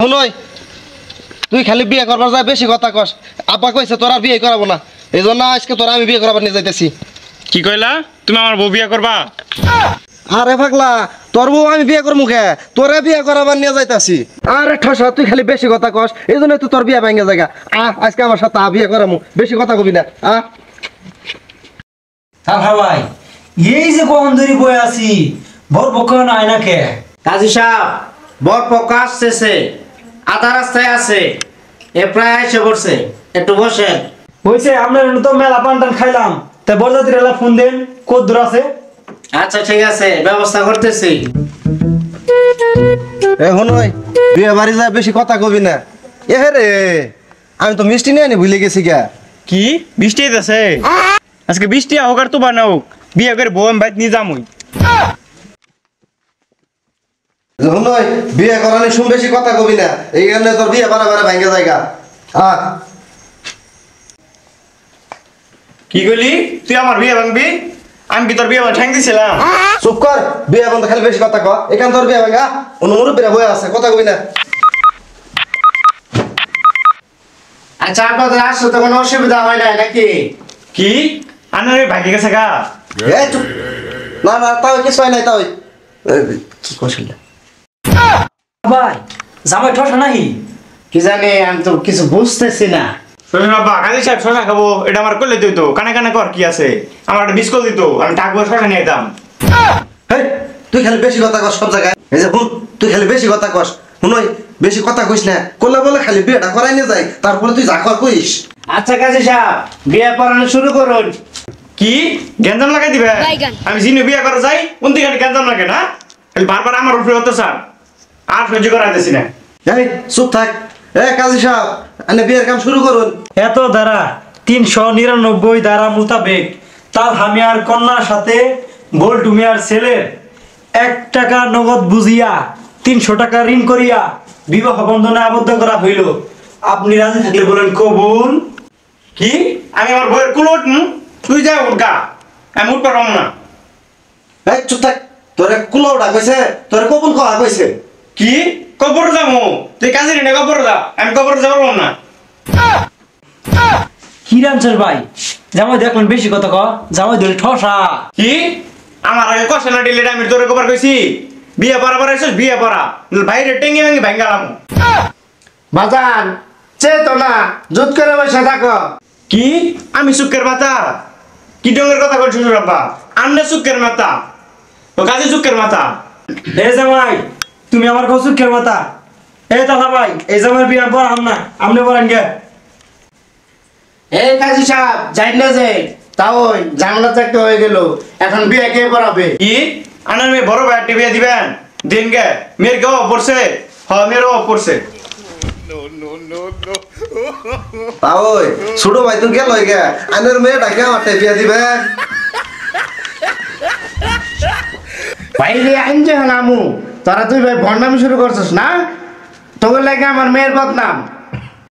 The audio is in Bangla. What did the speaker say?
শুনই তুই খালি বিয়ে করবার যা বেশি কথা কস। আপা কইছে তোরা বিয়ে করাবো না, এই জন্য আজকে তোরা আমি বিয়ে করাবার নিয়ে যাইতেছি। কি কইলা? তুমি আমার বউ বিয়ে করবা? আরে পাগলা, তোর বউ আমি বিয়ে করবো কে? তোরা বিয়ে করাবার নিয়ে যাইতাছি। আরে ঠসা, তুই খালি বেশি কথা কস, এই জন্য তুই তোর বিয়ে ভেঙে জায়গা। আজকে আমার সাথে বিয়ে করামু, বেশি কথা কবি না। ভাই এই যে কখন ধরে বয়ে আছি, বর পক্ষ নাই না কে? কাজী সাহেব, বর পক্ষ আসতেছে, আধা রাস্তায় আছে, এ প্রায় এসে পড়ছে, একটু বসেন। হয়েছে আপনার তো মেলা পান টান খাইলাম, তাই বরযাত্রী এলা ফোন দেন, কত দূর আছে? আচ্ছা ঠিক আছে, ব্যবস্থা করতেছি। এখন ওই বিয়ে বাড়ি যা বেশি কথা কবি না। এ রে, আমি তো মিষ্টি নিয়ে ভুলে গেছি গা। কি বৃষ্টি হইতেছে? আজকে বৃষ্টি হোক আর তো বানাও, বিয়ে করে বউ আমি বাইত নিয়ে যামই। যখন ওই বিয়ে করানি শুন বেশি কথা কবি না, এই কারণে তোর বিয়ে বাড়া ভাঙ্গে জায়গা। কি কইলি? তুই আমার বিয়ে ভাঙবি? আমি কি তোর বিয়ে ঠ্যাং দিছিলাম? চুপ কর, বিয়ে বন্ধ, খালি বেশি কথা কয়। এখান তোর বিয়ে ভাঙ্গা, অনুমুরু বিয়ে বয়ে আছে, কথা কবি না। আচ্ছা, আপনাদের আসতে তো কোনো অসুবিধা হয় নাই নাকি? কি আনার ভাগে গেছে গা? এ চুপ, না না, তাও কিছু হয় নাই। তাও কি করছিল ভাই জামাই ঠসা নাই? কি জানি, আমি তো কিছু বুঝতেছি না। শোনেন বাবা, কাজী সাহেব শশা খাবো, এটা আমার করলে দিত। কানে কানে কর, কি আছে? আমার একটা বিস্কুট দিত, আমি টাকবো শশা নিয়ে যেতাম। হেই, তুই খালি বেশি কথা কস সব জায়গায়। এই যে শুন, তুই খালি বেশি কথা কস। শুনই, বেশি কথা কইস না, করলে বলে খালি বিয়েটা করাই নিয়ে যাই, তারপরে তুই যা কর কইস। আচ্ছা কাজী সাহেব, বিয়ে পড়ানো শুরু করুন। কি গ্যাঞ্জাম লাগাই দিবে? আমি জিনে বিয়ে করে যাই, কোন দিকে গ্যাঞ্জাম লাগে না? খালি বারবার আমার উপরে হতো স্যার, আর সহ্য করাইতেছি না। এই চুপ থাক। এ কাজী সাহেব, আপনি বিয়ের কাম শুরু করুন। এত দ্বারা 399 দ্বারা মোতাবেক তার হামিয়ার কন্যার সাথে বল্টু মিয়ার ছেলের 1 টাকা নগদ বুঝিয়া 300 টাকা ঋণ করিয়া বিবাহ বন্ধনে আবদ্ধ করা হইল। আপনি রাজি থাকলে বলেন কবুল। কি আমি আমার বইয়ের কুলো উঠুন? তুই যা উঠগা, আমি উঠতে পারবো না। এই চুপ থাক, তোরে কুলাওটা কইছে, তোরে কবুল করা কইছে। কি কবর যাবো? তুই কাজে নে কবর যা, আমি কবর যাব না। কি রামচার ভাই, জামাই দেখলেন বেশি কথা ক, জামাই ধরে ঠসা। কি আমার আগে কষে না ডিলেট আমি তোরে কবর কইছি? বিয়ে পড়া পড়াইছিস, বিয়ে পড়া বাইরে টেঙ্গি ভেঙে ভাঙ্গালাম। বাজান চেতো না, জুত করে বসে থাকো। কি আমি সুখের মাথা? কি ডঙ্গের কথা বলছিস বাবা? আন্নে সুখের মাথা, ও কাজে সুখের মাথা। এ জামাই, তুমি আমার কসুকের মাথা। এই দাদা ভাই, এই জামাই বিয়ে পড়াম না, আপনি পড়ান গে। এই কাজী সাহেব, যাই না যে তাও ওই জানলা চাকরি হয়ে গেল, এখন বিয়ে কে পড়াবে? কি আনার মেয়ে বড় ভাই বিয়ে দিবেন? দিন গে, মেয়ের কেউ পড়ছে? হ, মেয়েরও পড়ছে। ওই ছোট ভাই তো গেল গে, আনের মেয়েটাকে আমার বিয়ে দিবে। বাইরে আইন যে আমু, তোরা তুই ভাই ভণ্ডামি শুরু করছিস না? তোকে লাগে আমার মেয়ের বদনাম।